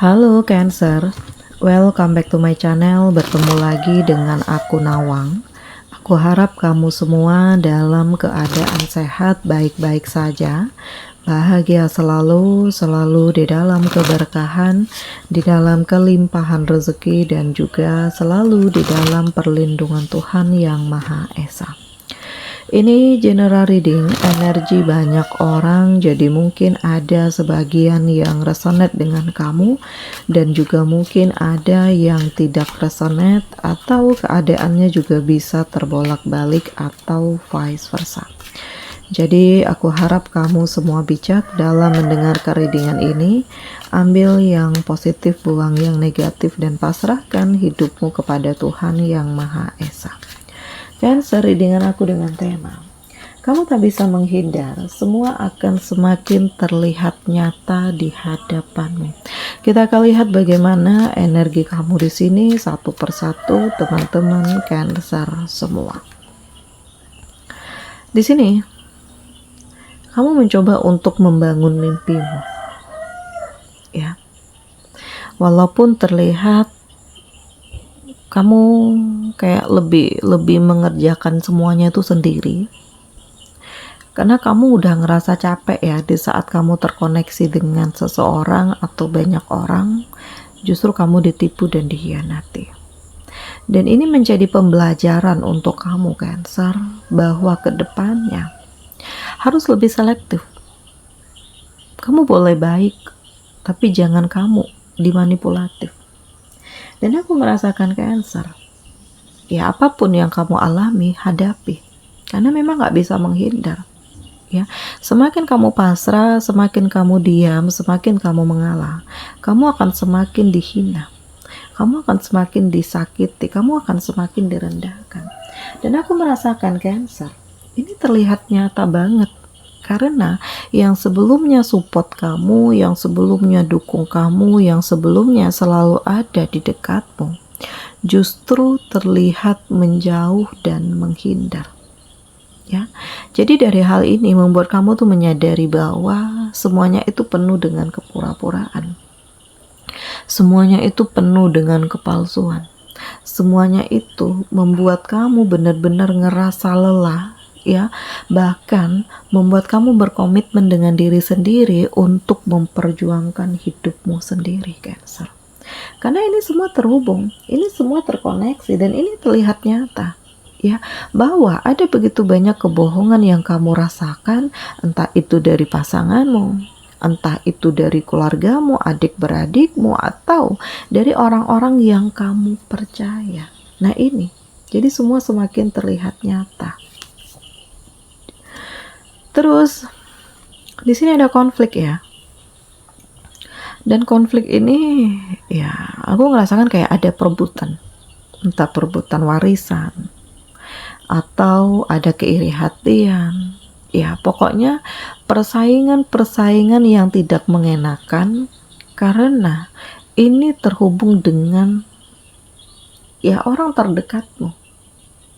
Halo Cancer, welcome back to my channel. Bertemu lagi dengan aku Nawang. Aku harap kamu semua dalam keadaan sehat, baik-baik saja, bahagia selalu, selalu di dalam keberkahan, di dalam kelimpahan rezeki, dan juga selalu di dalam perlindungan Tuhan Yang Maha Esa. Ini general reading, energi banyak orang, jadi mungkin ada sebagian yang resonate dengan kamu dan juga mungkin ada yang tidak resonate atau keadaannya juga bisa terbolak-balik atau vice versa. Jadi aku harap kamu semua bijak dalam mendengar readingan ini. Ambil yang positif, buang yang negatif, dan pasrahkan hidupmu kepada Tuhan Yang Maha Esa. Cancer, readingan aku dengan tema, kamu tak bisa menghindar, semua akan semakin terlihat nyata di hadapanmu. Kita akan lihat bagaimana energi kamu di sini satu persatu, teman-teman Cancer semua. Di sini, kamu mencoba untuk membangun mimpimu. Ya. Walaupun terlihat kamu kayak lebih mengerjakan semuanya itu sendiri, karena kamu udah ngerasa capek ya di saat kamu terkoneksi dengan seseorang atau banyak orang, justru kamu ditipu dan dikhianati. Dan ini menjadi pembelajaran untuk kamu Cancer, bahwa kedepannya harus lebih selektif. Kamu boleh baik, tapi jangan kamu dimanipulatif. Dan aku merasakan Cancer, ya apapun yang kamu alami, hadapi, karena memang gak bisa menghindar. Ya, semakin kamu pasrah, semakin kamu diam, semakin kamu mengalah, kamu akan semakin dihina, kamu akan semakin disakiti, kamu akan semakin direndahkan. Dan aku merasakan Cancer, ini terlihat nyata banget. Karena yang sebelumnya support kamu, yang sebelumnya dukung kamu, yang sebelumnya selalu ada di dekatmu, justru terlihat menjauh dan menghindar. Ya, jadi dari hal ini membuat kamu tuh menyadari bahwa semuanya itu penuh dengan kepura-puraan. Semuanya itu penuh dengan kepalsuan. Semuanya itu membuat kamu benar-benar ngerasa lelah. Ya, bahkan membuat kamu berkomitmen dengan diri sendiri untuk memperjuangkan hidupmu sendiri Cancer. Karena ini semua terhubung, ini semua terkoneksi, dan ini terlihat nyata ya, bahwa ada begitu banyak kebohongan yang kamu rasakan, entah itu dari pasanganmu, entah itu dari keluargamu, adik-beradikmu, atau dari orang-orang yang kamu percaya. Nah ini, jadi semua semakin terlihat nyata. Terus di sini ada konflik ya, dan konflik ini ya aku ngerasakan kayak ada perebutan, entah perebutan warisan atau ada keiri hatian. Ya pokoknya persaingan yang tidak mengenakan, karena ini terhubung dengan ya orang terdekatmu.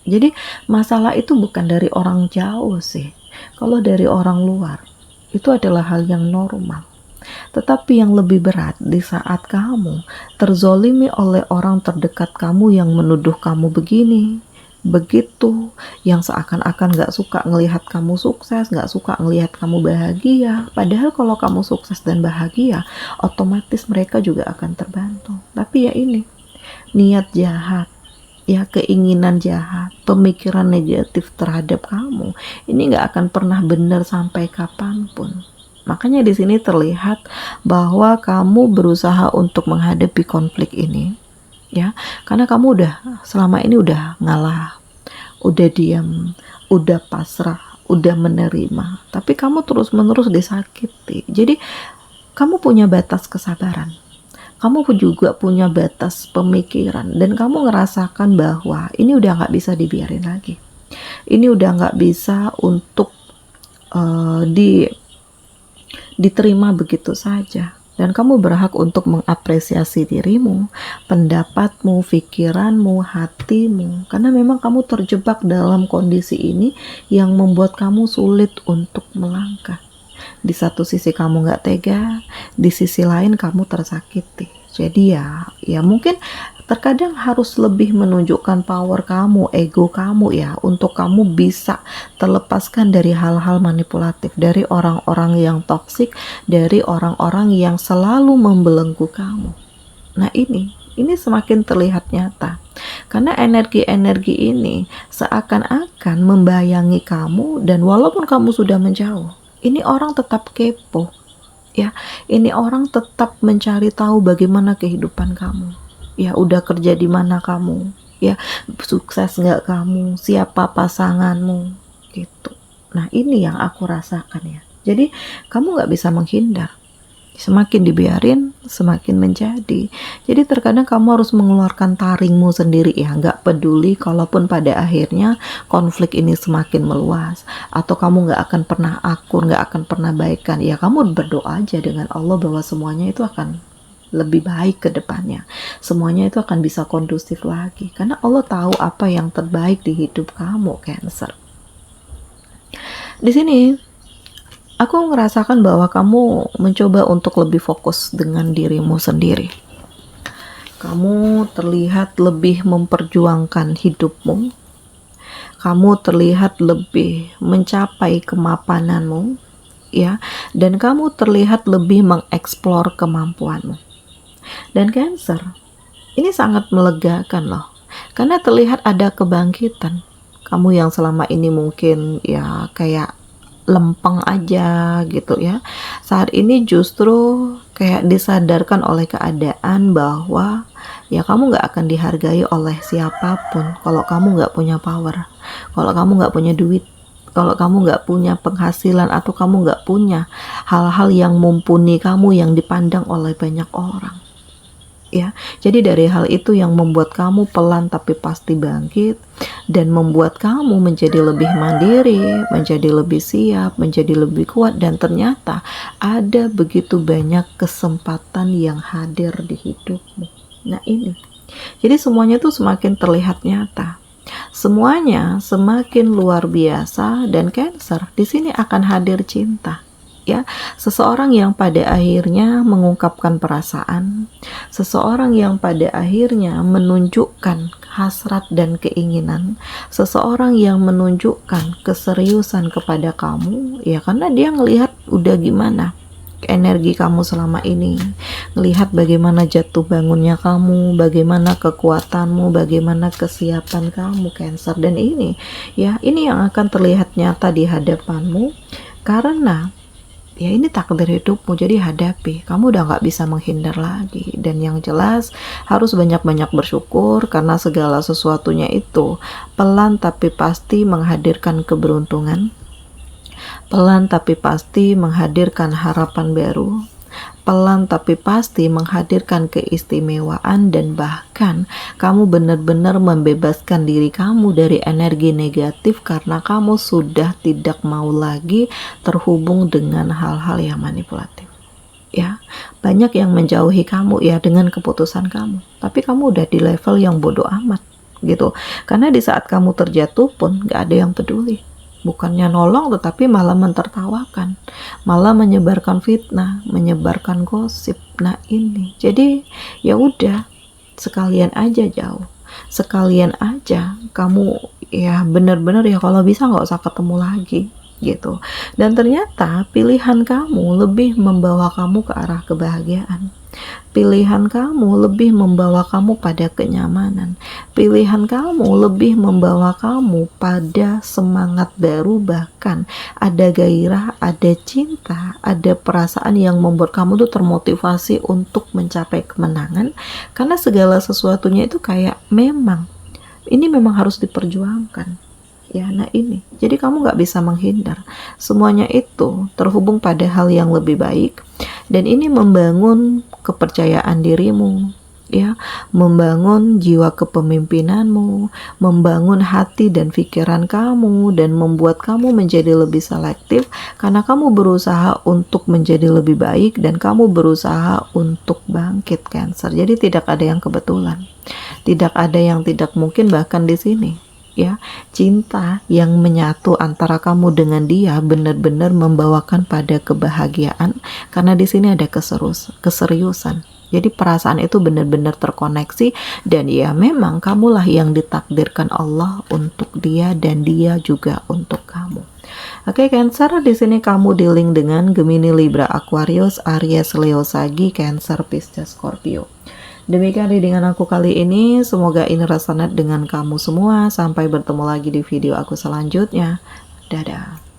Jadi masalah itu bukan dari orang jauh sih. Kalau dari orang luar, itu adalah hal yang normal. Tetapi yang lebih berat di saat kamu terzolimi oleh orang terdekat kamu yang menuduh kamu begini, begitu, yang seakan-akan gak suka ngelihat kamu sukses, gak suka ngelihat kamu bahagia. Padahal kalau kamu sukses dan bahagia, otomatis mereka juga akan terbantu. Tapi ya ini, niat jahat, ya keinginan jahat, pemikiran negatif terhadap kamu, ini gak akan pernah benar sampai kapanpun. Makanya di sini terlihat bahwa kamu berusaha untuk menghadapi konflik ini, ya, karena kamu udah selama ini udah ngalah, udah diam, udah pasrah, udah menerima, tapi kamu terus-menerus disakiti. Jadi kamu punya batas kesabaran, kamu juga punya batas pemikiran, dan kamu ngerasakan bahwa ini udah gak bisa dibiarin lagi, ini udah gak bisa untuk diterima begitu saja. Dan kamu berhak untuk mengapresiasi dirimu, pendapatmu, pikiranmu, hatimu, karena memang kamu terjebak dalam kondisi ini yang membuat kamu sulit untuk melangkah. Di satu sisi kamu nggak tega, di sisi lain kamu tersakiti. Jadi ya mungkin terkadang harus lebih menunjukkan power kamu, ego kamu ya, untuk kamu bisa terlepaskan dari hal-hal manipulatif, dari orang-orang yang toksik, dari orang-orang yang selalu membelenggu kamu. Nah ini semakin terlihat nyata. Karena energi-energi ini seakan-akan membayangi kamu, dan walaupun kamu sudah menjauh, ini orang tetap kepo. Ya, ini orang tetap mencari tahu bagaimana kehidupan kamu. Ya, udah kerja di mana kamu? Ya, sukses nggak kamu? Siapa pasanganmu? Gitu. Nah, ini yang aku rasakan ya. Jadi, kamu nggak bisa menghindar. Semakin dibiarin, semakin menjadi. Jadi terkadang kamu harus mengeluarkan taringmu sendiri ya, nggak peduli kalaupun pada akhirnya konflik ini semakin meluas, atau kamu nggak akan pernah akur, nggak akan pernah baikan. Ya kamu berdoa aja dengan Allah bahwa semuanya itu akan lebih baik ke depannya. Semuanya itu akan bisa kondusif lagi. Karena Allah tahu apa yang terbaik di hidup kamu, Cancer. Di sini aku ngerasakan bahwa kamu mencoba untuk lebih fokus dengan dirimu sendiri. Kamu terlihat lebih memperjuangkan hidupmu. Kamu terlihat lebih mencapai kemapananmu, ya, dan kamu terlihat lebih mengeksplor kemampuanmu. Dan Cancer, ini sangat melegakan loh, karena terlihat ada kebangkitan. Kamu yang selama ini mungkin ya kayak lempeng aja gitu ya, saat ini justru kayak disadarkan oleh keadaan bahwa ya kamu nggak akan dihargai oleh siapapun kalau kamu nggak punya power, kalau kamu nggak punya duit, kalau kamu nggak punya penghasilan, atau kamu nggak punya hal-hal yang mumpuni kamu yang dipandang oleh banyak orang. Ya, jadi dari hal itu yang membuat kamu pelan tapi pasti bangkit, dan membuat kamu menjadi lebih mandiri, menjadi lebih siap, menjadi lebih kuat, dan ternyata ada begitu banyak kesempatan yang hadir di hidupmu. Nah ini, jadi semuanya tuh semakin terlihat nyata, semuanya semakin luar biasa, dan Cancer di sini akan hadir cinta. Ya, seseorang yang pada akhirnya mengungkapkan perasaan, seseorang yang pada akhirnya menunjukkan hasrat dan keinginan, seseorang yang menunjukkan keseriusan kepada kamu, ya karena dia ngelihat udah gimana energi kamu selama ini, ngelihat bagaimana jatuh bangunnya kamu, bagaimana kekuatanmu, bagaimana kesiapan kamu, Cancer. Dan ini ya, ini yang akan terlihat nyata di hadapanmu, karena ya ini takdir hidupmu, jadi hadapi. Kamu udah gak bisa menghindar lagi. Dan yang jelas harus banyak-banyak bersyukur, karena segala sesuatunya itu pelan tapi pasti menghadirkan keberuntungan, pelan tapi pasti menghadirkan harapan baru, pelan tapi pasti menghadirkan keistimewaan, dan bahkan kamu benar-benar membebaskan diri kamu dari energi negatif karena kamu sudah tidak mau lagi terhubung dengan hal-hal yang manipulatif. Ya, banyak yang menjauhi kamu ya dengan keputusan kamu, tapi kamu udah di level yang bodoh amat gitu, karena di saat kamu terjatuh pun gak ada yang peduli. Bukannya nolong, tetapi malah mentertawakan, malah menyebarkan fitnah, menyebarkan gosip. Nah ini, jadi ya udah, sekalian aja jauh, sekalian aja kamu ya bener-bener ya kalau bisa nggak usah ketemu lagi gitu. Dan ternyata pilihan kamu lebih membawa kamu ke arah kebahagiaan. Pilihan kamu lebih membawa kamu pada kenyamanan. Pilihan kamu lebih membawa kamu pada semangat baru, bahkan ada gairah, ada cinta, ada perasaan yang membuat kamu tuh termotivasi untuk mencapai kemenangan, karena segala sesuatunya itu kayak ini memang harus diperjuangkan. Ya, nah ini, jadi kamu gak bisa menghindar. Semuanya itu terhubung pada hal yang lebih baik, dan ini membangun kepercayaan dirimu, ya, membangun jiwa kepemimpinanmu, membangun hati dan pikiran kamu, dan membuat kamu menjadi lebih selektif, karena kamu berusaha untuk menjadi lebih baik, dan kamu berusaha untuk bangkit, Cancer. Jadi tidak ada yang kebetulan, tidak ada yang tidak mungkin, bahkan di sini. ya. Cinta yang menyatu antara kamu dengan dia benar-benar membawakan pada kebahagiaan, karena di sini ada keseriusan. Jadi perasaan itu benar-benar terkoneksi, dan ya memang kamulah yang ditakdirkan Allah untuk dia dan dia juga untuk kamu. Oke, Cancer, di sini kamu dealing dengan Gemini, Libra, Aquarius, Aries, Leo, Sagi, Cancer, Pisces, Scorpio. Demikian readingan aku kali ini, semoga ini resonate dengan kamu semua. Sampai bertemu lagi di video aku selanjutnya. Dadah.